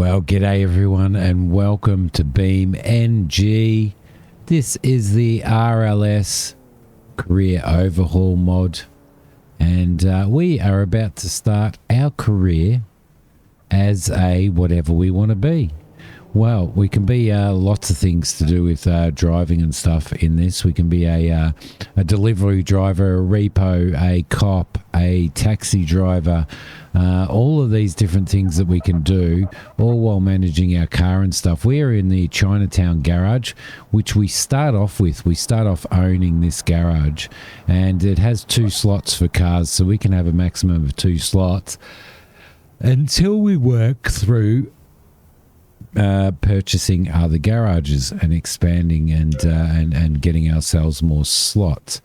Well, g'day everyone and welcome to BeamNG. This is the RLS Career Overhaul Mod, and we are about to start our career as a whatever we want to be. Well, we can be lots of things to do with driving and stuff in this. We can be a delivery driver, a repo, a cop, a taxi driver, all of these different things that we can do, all while managing our car and stuff. We are in the Chinatown garage, which we start off with. We start off owning this garage, and it has 2 slots for cars, so we can have a maximum of 2 slots until we work through purchasing other garages and expanding and getting ourselves more slots.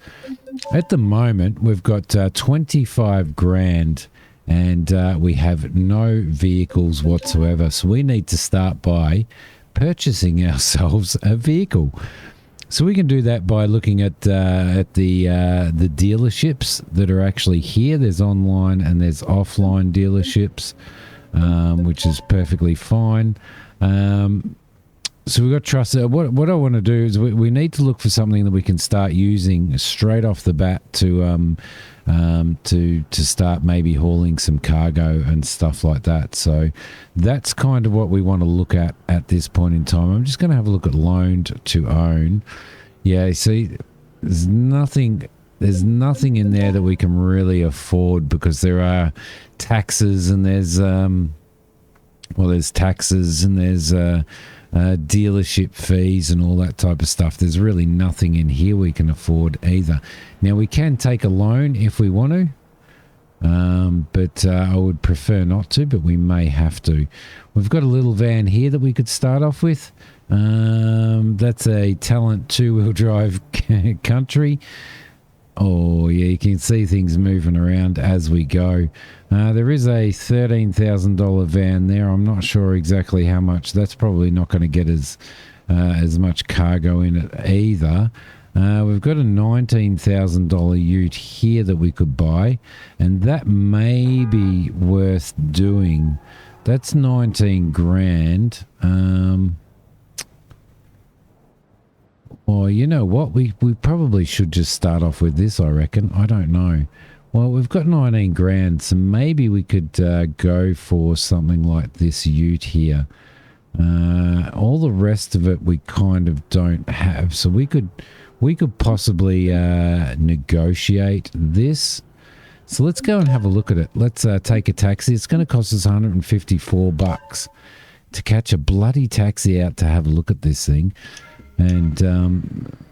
At the moment, we've got 25 grand and we have no vehicles whatsoever. So we need to start by purchasing ourselves a vehicle. So we can do that by looking at the dealerships that are actually here. There's online and there's offline dealerships, which is perfectly fine. So we've got trust. What I want to do is we need to look for something that we can start using straight off the bat to start maybe hauling some cargo and stuff like that. So that's kind of what we want to look at this point in time. I'm just going to have a look at loaned to own. Yeah, see, there's nothing in there that we can really afford because there are taxes and there's taxes and there's dealership fees and all that type of stuff. There's really nothing in here we can afford either. Now, we can take a loan if we want to, but I would prefer not to, but we may have to. We've got a little van here that we could start off with. That's a Talent 2-wheel drive country. Oh, yeah, you can see things moving around as we go. There is a $13,000 van there. I'm not sure exactly how much. That's probably not going to get as much cargo in it either. We've got a $19,000 ute here that we could buy, and that may be worth doing. That's 19 grand. Well, you know what? We probably should just start off with this, I reckon. I don't know. Well, we've got 19 grand, so maybe we could go for something like this ute here. All the rest of it we kind of don't have, so we could possibly negotiate this. So let's go and have a look at it. Let's take a taxi. It's going to cost us $154 to catch a bloody taxi out to have a look at this thing. And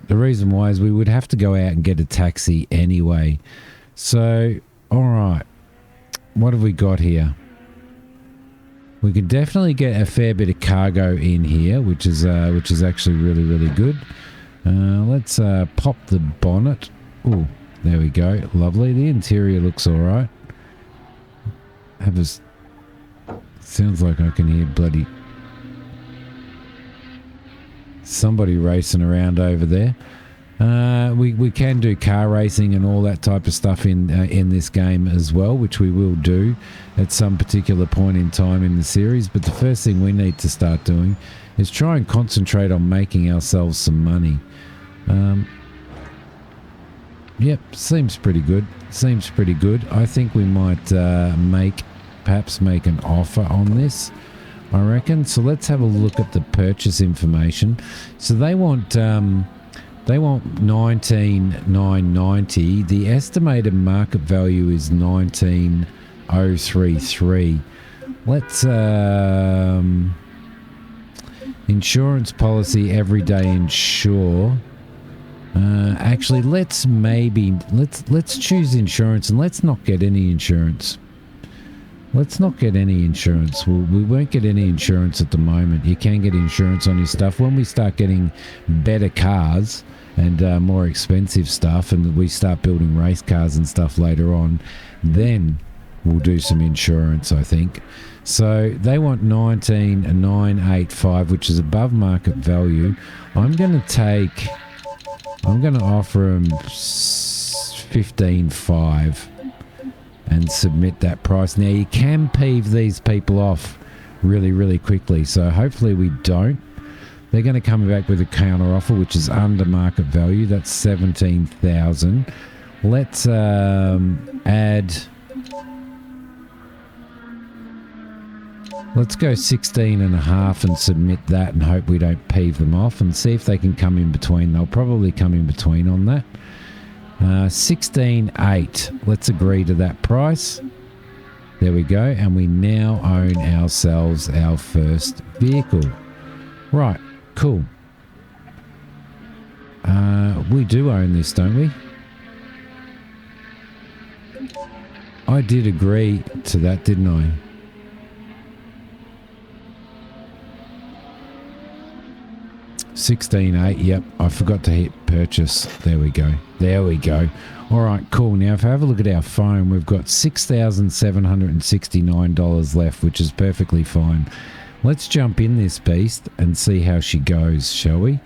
the reason why is we would have to go out and get a taxi anyway. So, all right, what have we got here? We could definitely get a fair bit of cargo in here, which is actually really, really good. Let's pop the bonnet. Oh, there we go. Lovely. The interior looks all right. Sounds like I can hear bloody somebody racing around over there. We can do car racing and all that type of stuff in this game as well, which we will do at some particular point in time in the series. But the first thing we need to start doing is try and concentrate on making ourselves some money. Yep, seems pretty good. I think we might perhaps make an offer on this, I reckon. So let's have a look at the purchase information. So they want 19,990. The estimated market value is 19,033. Let's insurance policy everyday insure. Actually, let's choose insurance, and let's not get any insurance. We won't get any insurance at the moment. You can get insurance on your stuff. When we start getting better cars and more expensive stuff, and we start building race cars and stuff later on, then we'll do some insurance, I think. So they want 19,985, which is above market value. I'm going to offer them 15.5 and submit that price. Now, you can peeve these people off really, really quickly. So hopefully we don't. They're going to come back with a counter offer, which is under market value. That's 17,000. Let's add. Let's go 16.5 and submit that and hope we don't peeve them off and see if they can come in between. They'll probably come in between on that. 16.8. Let's agree to that price. There we go. And we now own ourselves our first vehicle. Right. Cool. We do own this, don't we? I did agree to that, didn't I? $16.8. Yep, I forgot to hit purchase. There we go. There we go. All right, cool. Now, if I have a look at our phone, we've got $6,769 left, which is perfectly fine. Let's jump in this beast and see how she goes, shall we?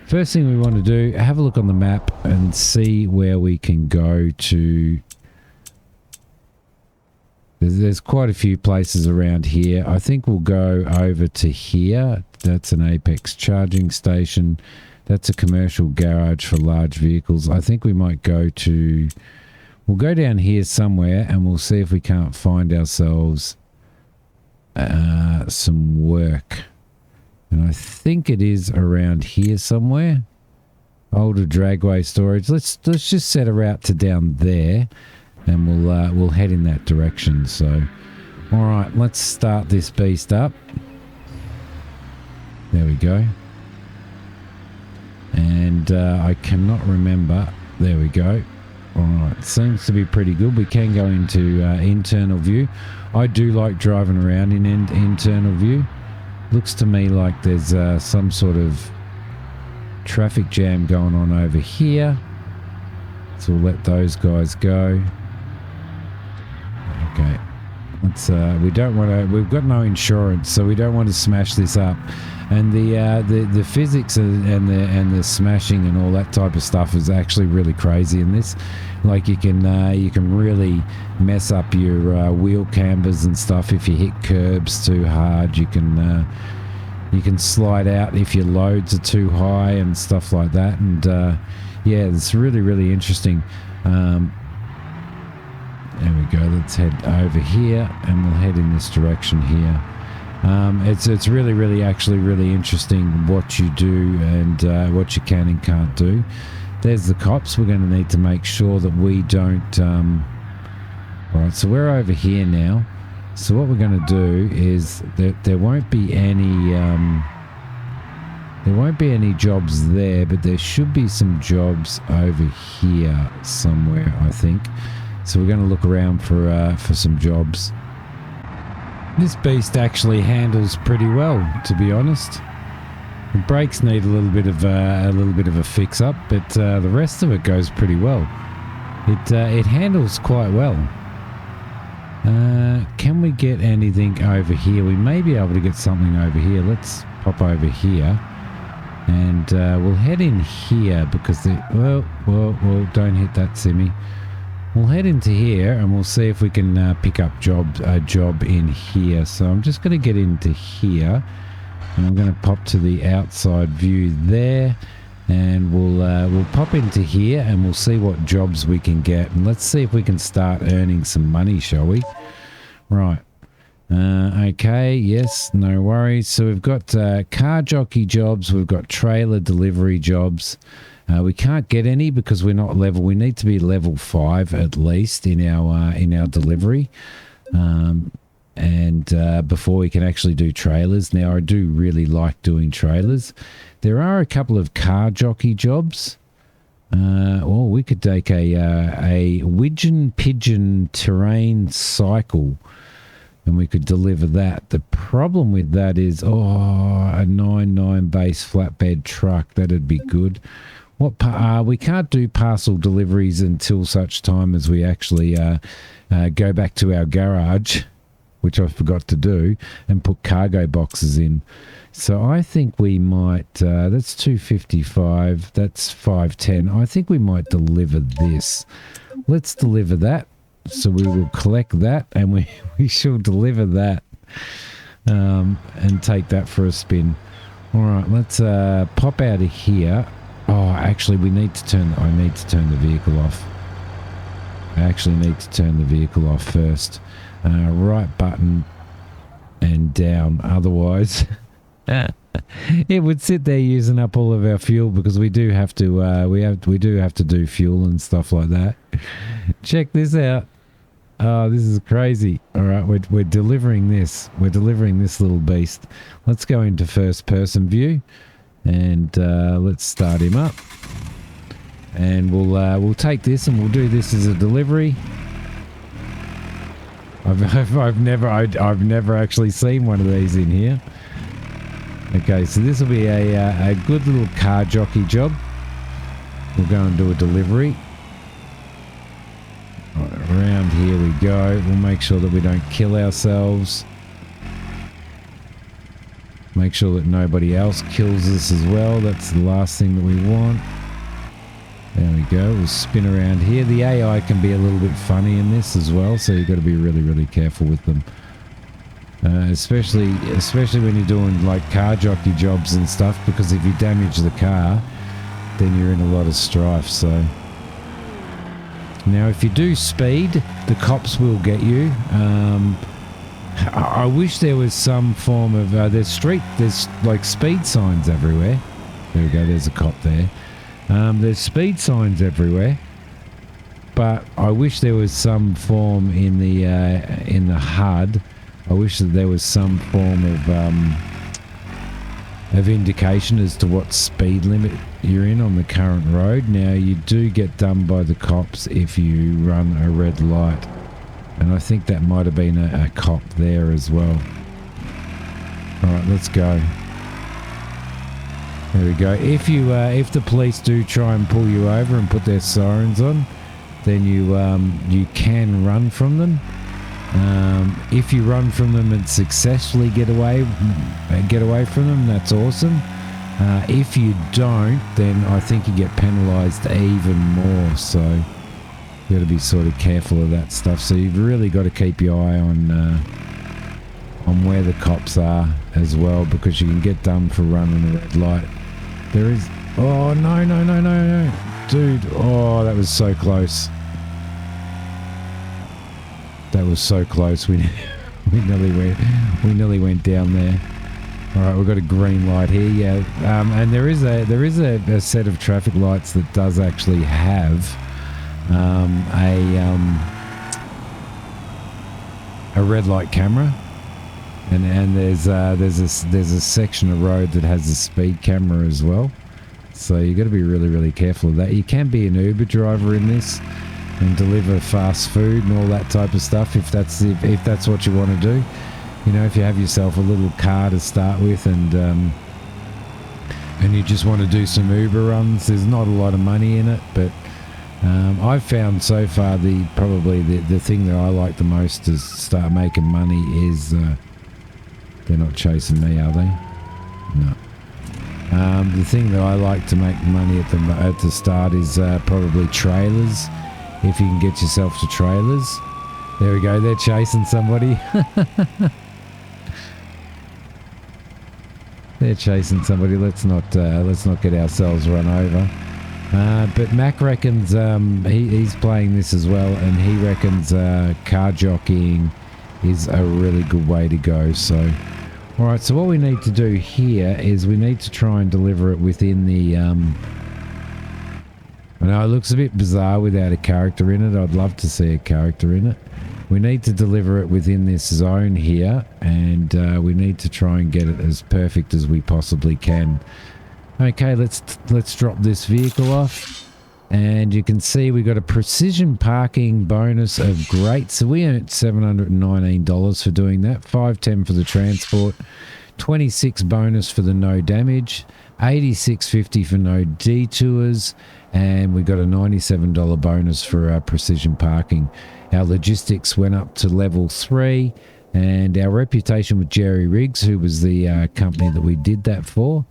First thing we want to do, have a look on the map and see where we can go to. There's quite a few places around here. I think we'll go over to here. That's an Apex charging station. That's a commercial garage for large vehicles. I think we might go to... We'll go down here somewhere and we'll see if we can't find ourselves some work. And I think it is around here somewhere. Older dragway storage. Let's just set a route to down there, and we'll head in that direction. So, all right, let's start this beast up. There we go. And I cannot remember. There we go. All right, seems to be pretty good. We can go into internal view. I do like driving around in internal view. Looks to me like there's some sort of traffic jam going on over here. So we'll let those guys go. Okay. Let's we don't want to, we've got no insurance, so we don't want to smash this up. And the physics and the smashing and all that type of stuff is actually really crazy in this. Like you can really mess up your wheel cambers and stuff if you hit curbs too hard. You can slide out if your loads are too high and stuff like that. And yeah, it's really interesting. There we go. Let's head over here and we'll head in this direction here. It's really actually really interesting what you do and what you can and can't do. There's the cops. We're going to need to make sure that we don't... Alright, so we're over here now. So what we're going to do is that there won't be any jobs there, but there should be some jobs over here somewhere, I think. So we're going to look around for some jobs. This beast actually handles pretty well, to be honest. The brakes need a little bit of a fix up, but the rest of it goes pretty well. It handles quite well. Can we get anything over here? We may be able to get something over here. Let's pop over here, and we'll head in here because well, don't hit that, Simmy. We'll head into here and we'll see if we can pick up a job in here. So I'm just going to get into here and I'm going to pop to the outside view there, and we'll pop into here and we'll see what jobs we can get, and let's see if we can start earning some money, shall we? Right. Okay, yes, no worries. So we've got car jockey jobs, we've got trailer delivery jobs. We can't get any because we're not level. We need to be level 5 at least in our delivery, and before we can actually do trailers. Now, I do really like doing trailers. There are a couple of car jockey jobs. Well, we could take a Widgeon Pigeon terrain cycle, and we could deliver that. The problem with that is, a 9.9 base flatbed truck. That'd be good. We can't do parcel deliveries until such time as we actually go back to our garage, which I forgot to do, and put cargo boxes in. So I think we might, that's 255, that's 510. I think we might deliver this. Let's deliver that. So we will collect that and we shall deliver that. and take that for a spin. All right, let's pop out of here. Oh, actually, I need to turn the vehicle off. I actually need to turn the vehicle off first. Right button and down. Otherwise, it would sit there using up all of our fuel, because we do have to we do have to do fuel and stuff like that. Check this out. Oh, this is crazy. All right, we're delivering this. We're delivering this little beast. Let's go into first person view, and let's start him up. And we'll take this and we'll do this as a delivery. I've never actually seen one of these in here. Okay, so this will be a good little car jockey job. We'll go and do a delivery. Right, around here we go. We'll make sure that we don't kill ourselves. Make sure that nobody else kills us as well. That's the last thing that we want. There we go. We'll spin around here. The AI can be a little bit funny in this as well, so you've got to be really, really careful with them. Especially when you're doing like car jockey jobs and stuff, because if you damage the car, then you're in a lot of strife. So now, if you do speed, the cops will get you. I wish there was some form of there's like speed signs everywhere. There we go. There's a cop there. There's speed signs everywhere, but I wish there was some form in the HUD. I wish that there was some form of indication as to what speed limit you're in on the current road. Now, you do get done by the cops if you run a red light, and I think that might have been a cop there as well. All right, let's go. There we go. If the police do try and pull you over and put their sirens on, then you can run from them. If you run from them and successfully get away from them, that's awesome. If you don't, then I think you get penalised even more. So you got to be sort of careful of that stuff. So you've really got to keep your eye on where the cops are as well, because you can get done for running a red light. There is... Oh, no. Dude, oh, that was so close. That was so close. We nearly went down there. All right, we've got a green light here. Yeah, and there is a set of traffic lights that does actually have a red light camera. And there's a section of road that has a speed camera as well, so you got to be really, really careful of that. You can be an Uber driver in this and deliver fast food and all that type of stuff if that's what you want to do. You know, if you have yourself a little car to start with and you just want to do some Uber runs, there's not a lot of money in it, but I've found so far probably the thing that I like the most to start making money is. They're not chasing me, are they? No. The thing that I like to make money at the start is probably trailers. If you can get yourself to trailers. There we go. They're chasing somebody. They're chasing somebody. Let's not get ourselves run over. But Mac reckons he's playing this as well, and he reckons car jockeying is a really good way to go. So. Alright, so what we need to do here is we need to try and deliver it within the... I know it looks a bit bizarre without a character in it. I'd love to see a character in it. We need to deliver it within this zone here, and we need to try and get it as perfect as we possibly can. Okay, let's drop this vehicle off. And you can see we got a precision parking bonus of great. So we earned $719 for doing that. $510 for the transport. $26 bonus for the no damage. $86.50 for no detours. And we got a $97 bonus for our precision parking. Our logistics went up to level 3. And our reputation with Jerry Riggs, who was the company that we did that for,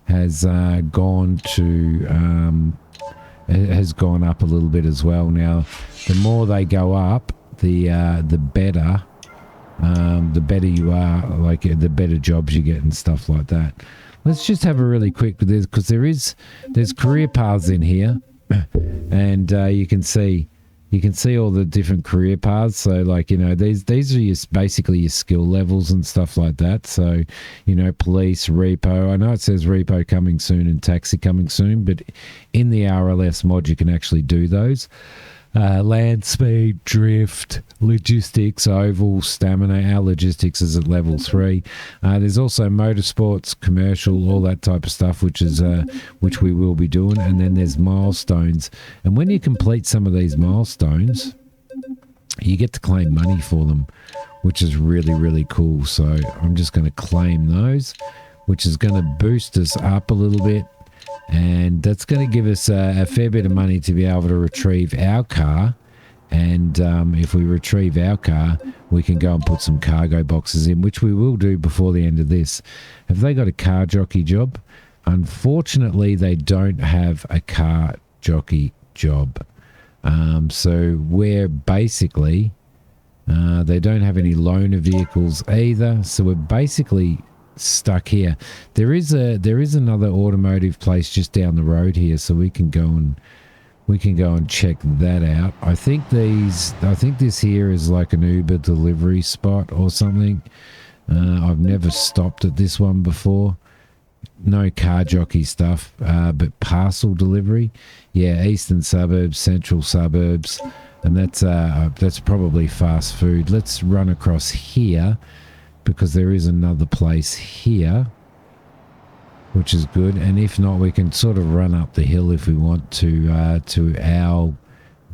has gone up a little bit as well. Now, the more they go up, the better the better you are, like the better jobs you get and stuff like that. Let's just have a really quick with this, because there's career paths in here, and you can see all the different career paths. So like, you know, these are basically your skill levels and stuff like that. So, you know, police, repo. I know it says repo coming soon and taxi coming soon, but in the RLS mod you can actually do those. Land speed, drift, logistics, oval, stamina. Our logistics is at level 3. There's also motorsports, commercial, all that type of stuff, which we will be doing. And then there's milestones. And when you complete some of these milestones, you get to claim money for them, which is really, really cool. So I'm just going to claim those, which is going to boost us up a little bit. And that's going to give us a fair bit of money to be able to retrieve our car. And if we retrieve our car, we can go and put some cargo boxes in, which we will do before the end of this. Have they got a car jockey job? Unfortunately, they don't have a car jockey job. So we're basically, they don't have any loaner vehicles either. So we're basically stuck here. There is another automotive place just down the road here, so we can go and check that out. I think this here is like an Uber delivery spot or something. I've never stopped at this one before. No car jockey stuff, but parcel delivery. Yeah, eastern suburbs, central suburbs, and that's probably fast food. Let's run across here, because there is another place here, which is good. And if not, we can sort of run up the hill if we want to our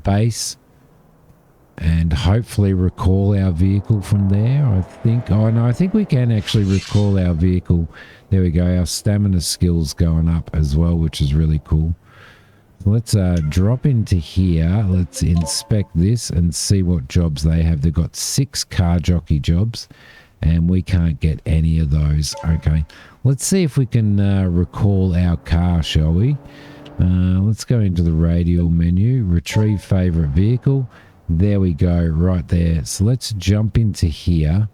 base and hopefully recall our vehicle from there. I think we can actually recall our vehicle. There we go. Our stamina skills going up as well, which is really cool. So let's drop into here. Let's inspect this and see what jobs they have. They've got 6 car jockey jobs, and we can't get any of those. Okay, let's see if we can recall our car, shall we? Let's go into the radial menu, retrieve favorite vehicle. There we go, right there. So let's jump into here,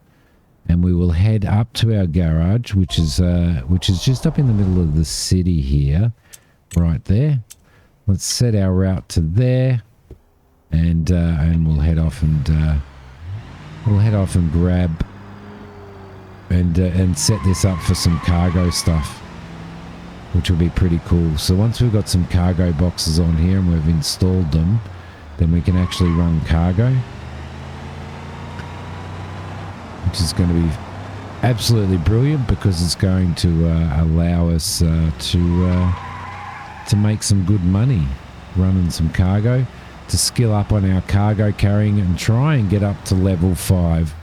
and we will head up to our garage, which is just up in the middle of the city here, right there. Let's set our route to there, and we'll head off and grab and set this up for some cargo stuff, which will be pretty cool. So once we've got some cargo boxes on here and we've installed them, then we can actually run cargo, which is going to be absolutely brilliant, because it's going to allow us to make some good money running some cargo, to skill up on our cargo carrying and try and get up to level 5.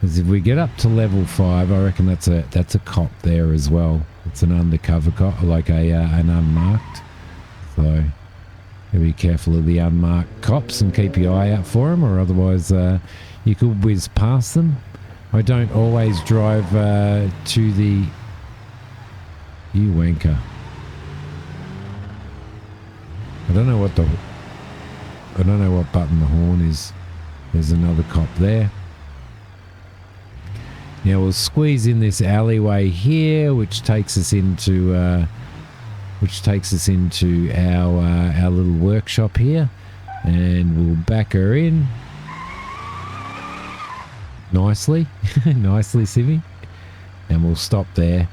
Because if we get up to level 5, I reckon that's a cop there as well. It's an undercover cop, like an unmarked. So be careful of the unmarked cops and keep your eye out for them, or otherwise you could whiz past them. I don't always drive to the... You wanker. I don't know what button the horn is. There's another cop there. Now we'll squeeze in this alleyway here, which takes us into our little workshop here, and we'll back her in nicely, nicely, Civvy, and we'll stop there.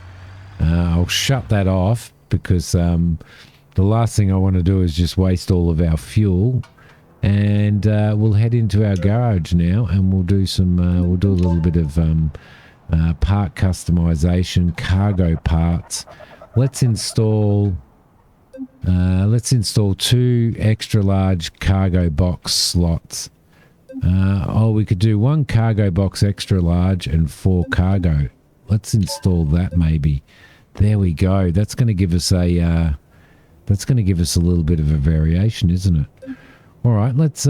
I'll shut that off, because the last thing I want to do is just waste all of our fuel. And we'll head into our garage now, and we'll do a little bit of part customization, cargo parts. Let's install 2 extra large cargo box slots. We could do 1 cargo box extra large and 4 cargo. Let's install that maybe. There we go. That's going to give us a little bit of a variation, isn't it? All right, let's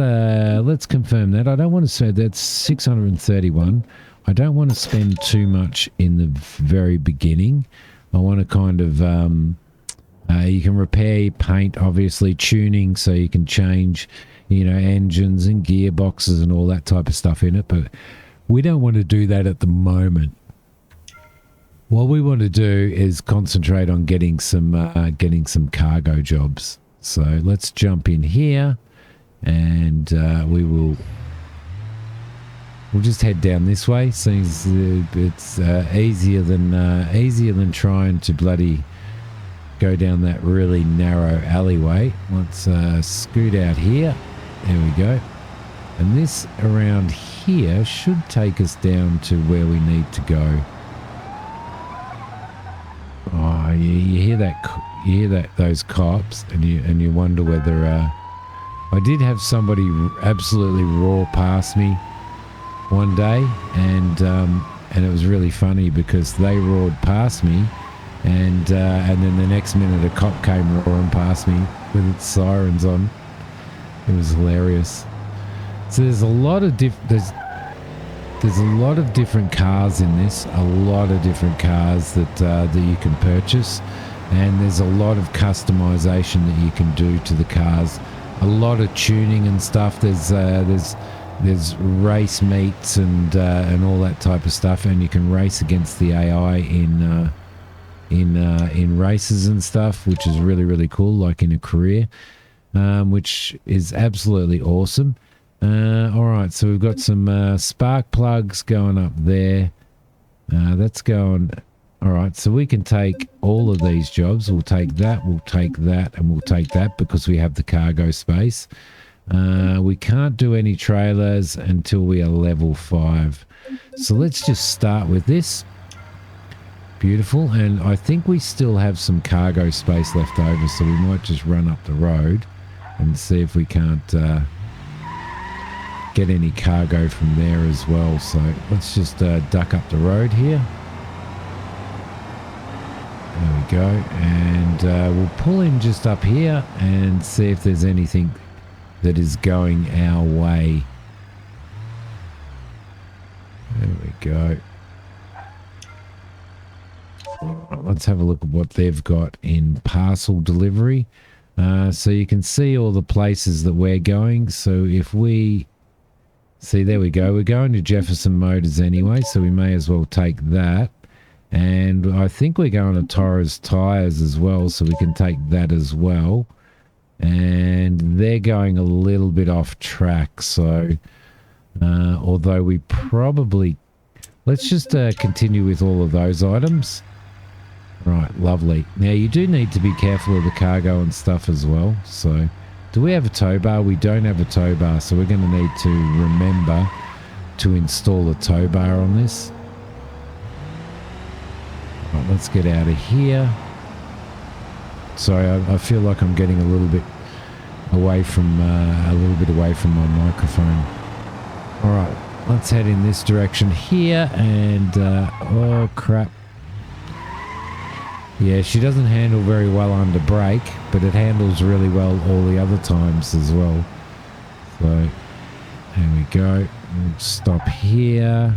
confirm that. I don't want to say that's 631. I don't want to spend too much in the very beginning. I want to kind of you can repair, paint, obviously tuning, so you can change, engines and gearboxes and all that type of stuff in it. But We don't want to do that at the moment. What we want to do is concentrate on getting some cargo jobs. So let's jump in here, and we'll just head down this way. Seems it's easier than trying to bloody go down that really narrow alleyway. Let's scoot out here. There we go. And this around here should take us down to where we need to go. Oh, you hear that? Those cops, and you wonder whether. I did have somebody absolutely roar past me one day, and it was really funny because they roared past me, and then the next minute a cop came roaring past me with its sirens on. It was hilarious. So there's a lot of there's a lot of different cars in this, a lot of different cars that you can purchase, and there's a lot of customization that you can do to the cars, a lot of tuning and stuff. There's race meets and all that type of stuff, and you can race against the AI in races and stuff, which is really, really cool, like in a career, which is absolutely awesome. All right, so we've got some spark plugs going up there. That's going. All right, so we can take all of these jobs. We'll take that, and we'll take that because we have the cargo space. We can't do any trailers until we are level 5. So let's just start with this. Beautiful. And I think we still have some cargo space left over, so we might just run up the road and see if we can't get any cargo from there as well. So let's just duck up the road here. There we go. And we'll pull in just up here and see if there's anything that is going our way. There we go. Let's have a look at what they've got in parcel delivery. So you can see all the places that we're going. So if we see, there we go. We're going to Jefferson Motors anyway, so we may as well take that. And I think we're going to Torres Tires as well, so we can take that as well. And they're going a little bit off track, so although we probably, let's just continue with all of those items. Right, lovely. Now you do need to be careful of the cargo and stuff as well. So do we have a tow bar? We don't have a tow bar, so we're going to need to remember to install a tow bar on this. Right, let's get out of here. Sorry, I feel like I'm getting a little bit away from my microphone. All right, let's head in this direction here, and oh crap! Yeah, she doesn't handle very well under brake, but it handles really well all the other times as well. So there we go. We'll stop here.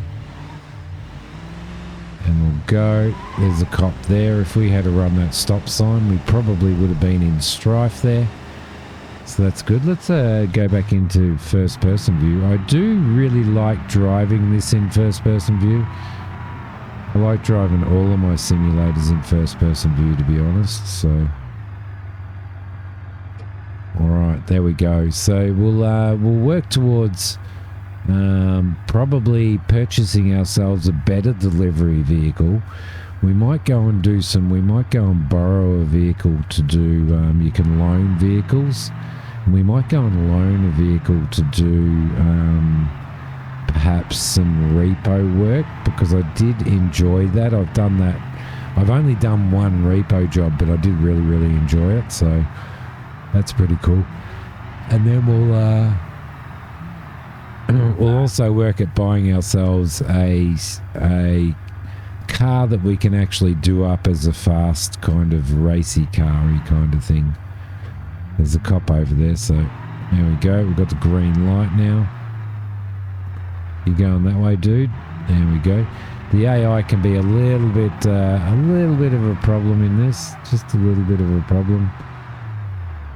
And we'll go. There's a cop there. If we had to run that stop sign, we probably would have been in strife there. So that's good. Let's go back into first person view. I do really like driving this in first person view. I like driving all of my simulators in first person view, to be honest. So alright, there we go. So we'll work towards probably purchasing ourselves a better delivery vehicle. We might go and borrow a vehicle to do, you can loan vehicles. And we might go and loan a vehicle to do perhaps some repo work, because I did enjoy that. I've done that. I've only done one repo job, but I did really, really enjoy it. So that's pretty cool. And then we'll also work at buying ourselves a car that we can actually do up as a fast kind of racy car-y kind of thing. There's a cop over there, so there we go. We've got the green light now. You going that way, dude? There we go. The AI can be a little bit of a problem in this. Just a little bit of a problem.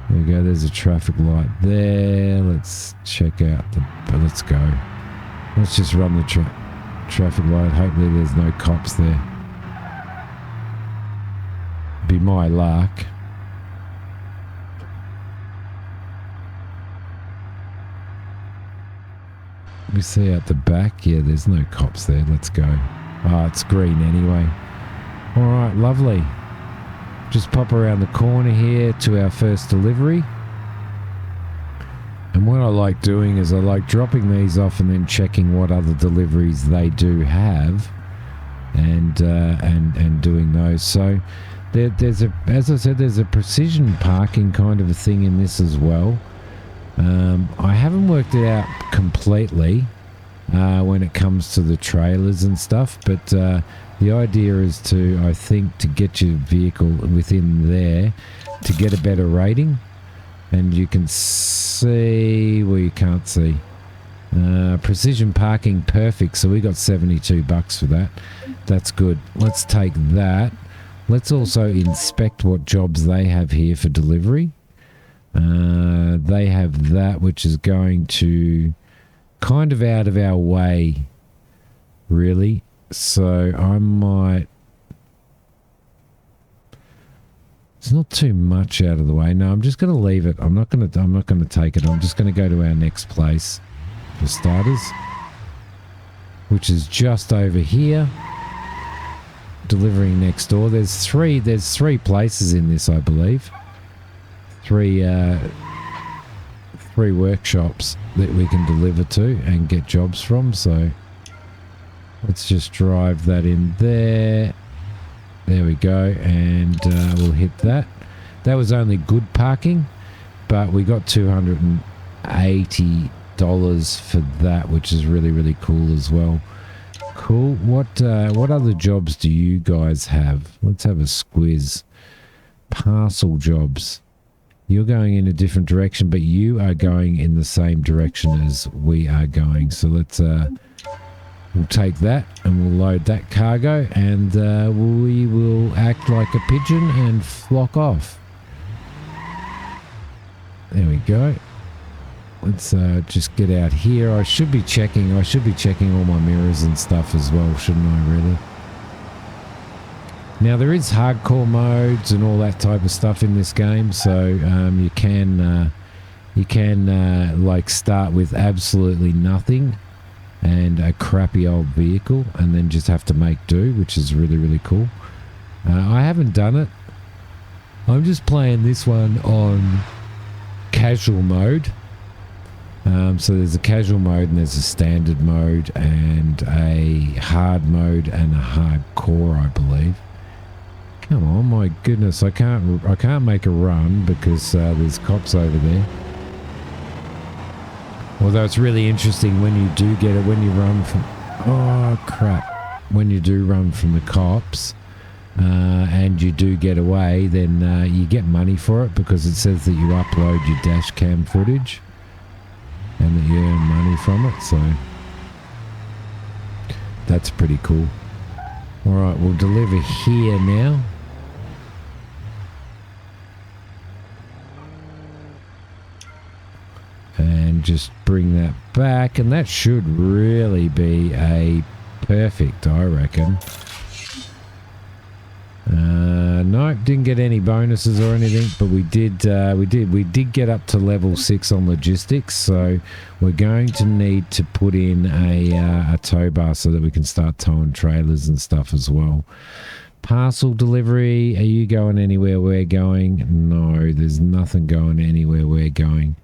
There we go. There's a traffic light there. Let's check out let's go. Let's just run the traffic light. Hopefully there's no cops there. Be my luck. We see out the back. Yeah, there's no cops there. Let's go. Oh, it's green anyway. All right, lovely. Just pop around the corner here to our first delivery. And what I like doing is I like dropping these off and then checking what other deliveries they do have, and doing those. So there's a, as I said, there's a precision parking kind of a thing in this as well. I haven't worked it out completely when it comes to the trailers and stuff, but the idea is to, I think, to get your vehicle within there to get a better rating. And you can see, well, you can't see. Precision parking, perfect. So we got $72 for that. That's good. Let's take that. Let's also inspect what jobs they have here for delivery. They have that, which is going to kind of out of our way, really. So I might. It's not too much out of the way. No, I'm just going to leave it. I'm not going to take it. I'm just going to go to our next place for starters, which is just over here. Delivering next door. There's three places in this, I believe. Three workshops that we can deliver to and get jobs from. So let's just drive that in there. There we go, and we'll hit that. That was only good parking, but we got $280 for that, which is really, really cool as well. Cool. What other jobs do you guys have? Let's have a squiz. Parcel jobs. You're going in a different direction, but you are going in the same direction as we are going. So let's we'll take that and we'll load that cargo, and we will act like a pigeon and flock off. There we go. Let's just get out here. I should be checking all my mirrors and stuff as well, shouldn't I, really? Now there is hardcore modes and all that type of stuff in this game, so you can like start with absolutely nothing and a crappy old vehicle and then just have to make do, which is really, really cool. I haven't done it. I'm just playing this one on casual mode. So there's a casual mode and there's a standard mode and a hard mode and a hardcore, I believe. Come on, my goodness, I can't make a run because there's cops over there. Although it's really interesting when you do get it, when you run from, oh crap, when you do run from the cops and you do get away, then you get money for it because it says that you upload your dash cam footage and that you earn money from it, so that's pretty cool. Alright, we'll deliver here now. And just bring that back, and that should really be a perfect, I reckon. Nope, didn't get any bonuses or anything, but we did get up to level 6 on logistics, so we're going to need to put in a tow bar so that we can start towing trailers and stuff as well. Parcel delivery, are you going anywhere we're going? No, there's nothing going anywhere we're going.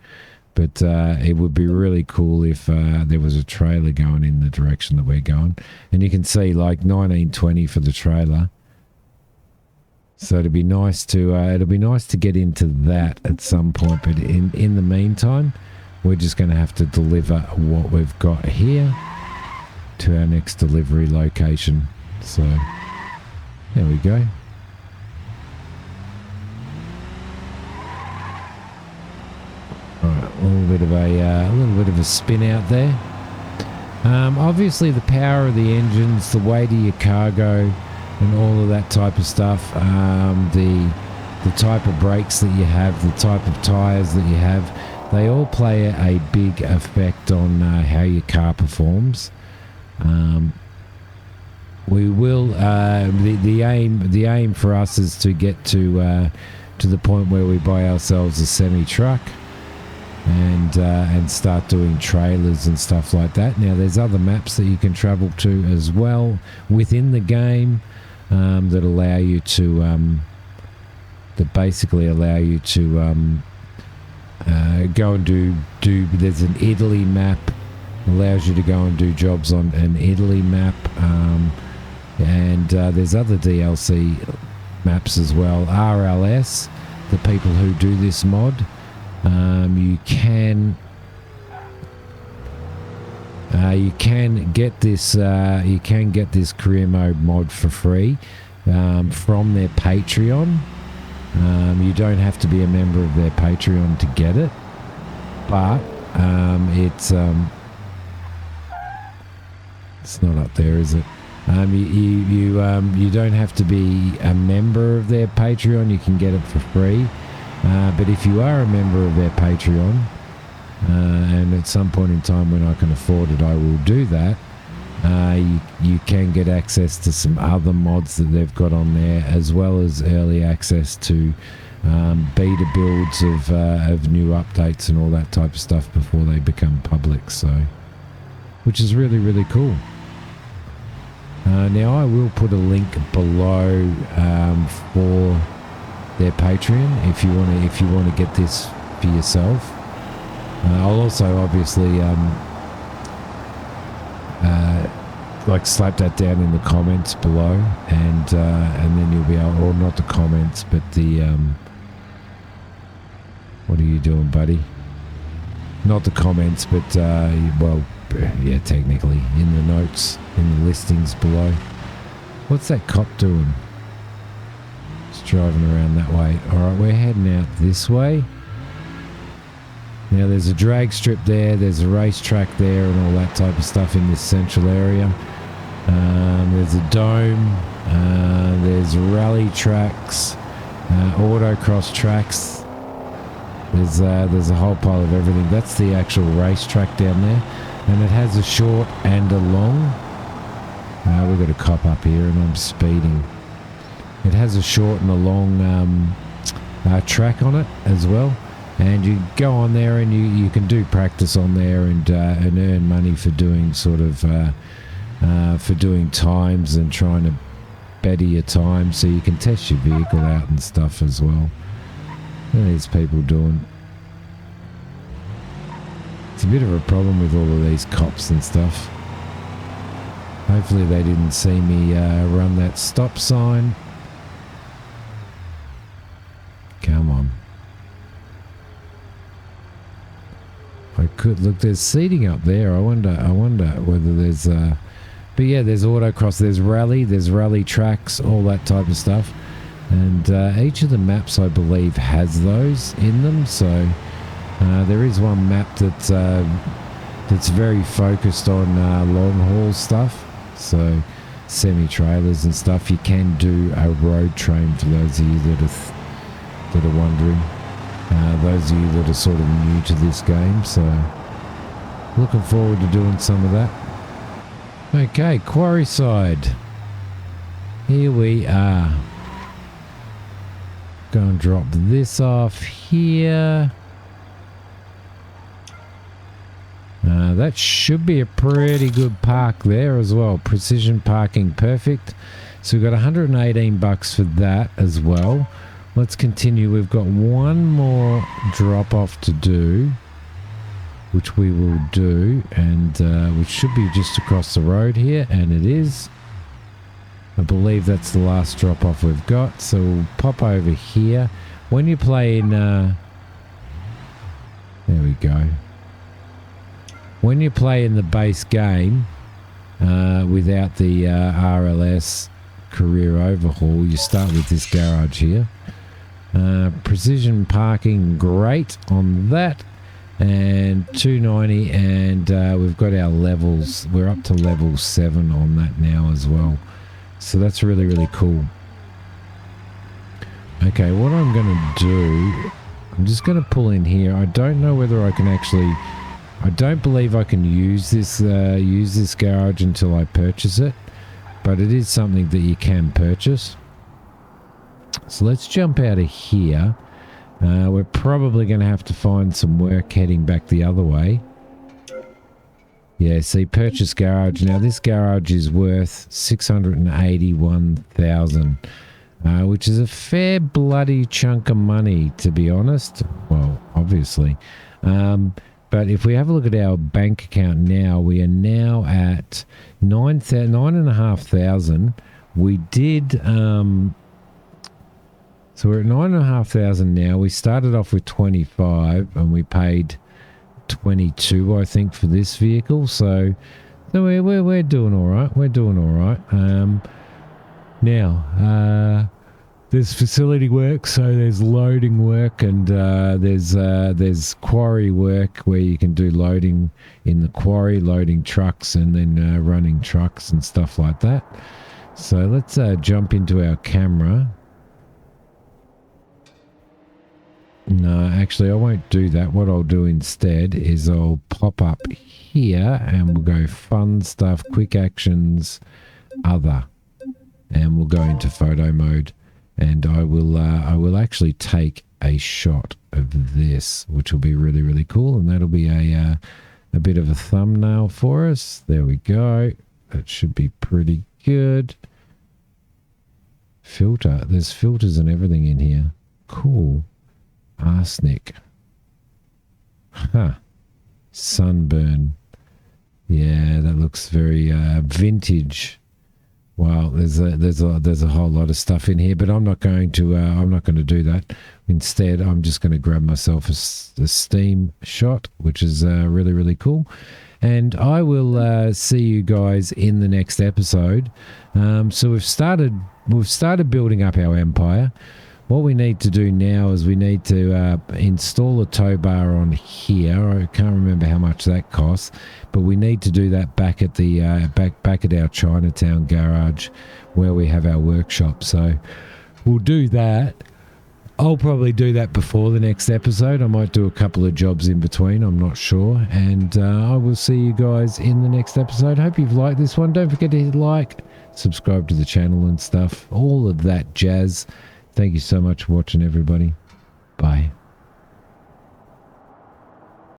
But it would be really cool if there was a trailer going in the direction that we're going. And you can see like 1920 for the trailer. So it'd be nice to get into that at some point. But in the meantime, we're just going to have to deliver what we've got here to our next delivery location. So there we go. Alright, a little bit of a spin out there. Obviously the power of the engines, the weight of your cargo and all of that type of stuff, the type of brakes that you have, the type of tyres that you have, they all play a big effect on how your car performs. we will. The aim for us is to get to the point where we buy ourselves a semi truck and start doing trailers and stuff like that. Now, there's other maps that you can travel to as well within the game that allow you to that basically allow you to go and do. There's an Italy map, allows you to go and do jobs on an Italy map, and there's other DLC maps as well. RLS, the people who do this mod, you can get this career mode mod for free from their Patreon. You don't have to be a member of their Patreon to get it, but it's not up there, is it? You don't have to be a member of their Patreon. You can get it for free. But if you are a member of their Patreon, and at some point in time when I can afford it, I will do that. You can get access to some other mods that they've got on there, as well as early access to beta builds of new updates and all that type of stuff before they become public. So, which is really, really cool. Now I will put a link below for their Patreon if you want to get this for yourself. I'll also obviously like slap that down in the comments below, and then you'll be able, or not the comments, but the what are you doing, buddy? Not the comments, but well, yeah, technically in the notes, in the listings below. What's that cop doing? Just driving around that way. Alright, we're heading out this way. Now there's a drag strip there, there's a racetrack there and all that type of stuff in this central area. There's a dome, there's rally tracks, autocross tracks. There's a whole pile of everything. That's the actual racetrack down there. And it has a short and a long. We've got a cop up here and I'm speeding. It has a short and a long track on it as well. And you go on there and you can do practice on there and earn money for doing sort of for doing times and trying to better your time, so you can test your vehicle out and stuff as well. What are these people doing? It's a bit of a problem with all of these cops and stuff. Hopefully they didn't see me run that stop sign. Come on. I could look. There's seating up there. I wonder whether there's. But yeah, there's autocross. There's rally tracks, all that type of stuff. And each of the maps, I believe, has those in them. So there is one map that's very focused on long haul stuff. So semi-trailers and stuff. You can do a road train for those of you that are wondering. Those of you that are sort of new to this game. So looking forward to doing some of that. Okay, quarry side. Here we are. Go and drop this off here. That should be a pretty good park there as well. Precision parking, perfect. So we've got 118 bucks for that as well. Let's continue. We've got one more drop off to do, which we will do, and which should be just across the road here, and it is. I believe that's the last drop off we've got, so we'll pop over here. When you play in there we go. When you play in the base game without the RLS Career Overhaul, you start with this garage here. Precision parking, great on that. And 290, and we've got our levels. We're up to level 7 on that now as well. So that's really, really cool. Okay, what I'm going to do, I'm just going to pull in here. I don't know whether I can actually, I don't believe I can use this garage until I purchase it. but it is something that you can purchase. So let's jump out of here. We're probably going to have to find some work heading back the other way. Yeah, see, purchase garage. Now this garage is worth 681,000, which is a fair bloody chunk of money, to be honest. Well, obviously. But if we have a look at our bank account now, we are now at 9,500. We did, so we're at 9,500 now. We started off with 25 and we paid 22, I think, for this vehicle. So we're doing all right. We're doing all right. Now, there's facility work, so there's loading work, and there's quarry work where you can do loading in the quarry, loading trucks, and then running trucks and stuff like that. So let's jump into our camera. No, actually, I won't do that. What I'll do instead is I'll pop up here and we'll go fun stuff, quick actions, other, and we'll go into photo mode. And I will actually take a shot of this, which will be really, really cool. And that'll be a bit of a thumbnail for us. There we go. That should be pretty good. Filter. There's filters and everything in here. Cool. Arsenic. Huh. Sunburn. Yeah, that looks very vintage. Well, there's a whole lot of stuff in here, but I'm not going to do that. Instead, I'm just going to grab myself a steam shot, which is really, really cool. And I will see you guys in the next episode. So we've started building up our empire. What we need to do now is we need to install a tow bar on here. I can't remember how much that costs, but we need to do that back at the back at our Chinatown garage where we have our workshop. So we'll do that. I'll probably do that before the next episode. I might do a couple of jobs in between. I'm not sure. And I will see you guys in the next episode. Hope you've liked this one. Don't forget to hit like, subscribe to the channel and stuff. All of that jazz. Thank you so much for watching, everybody. Bye.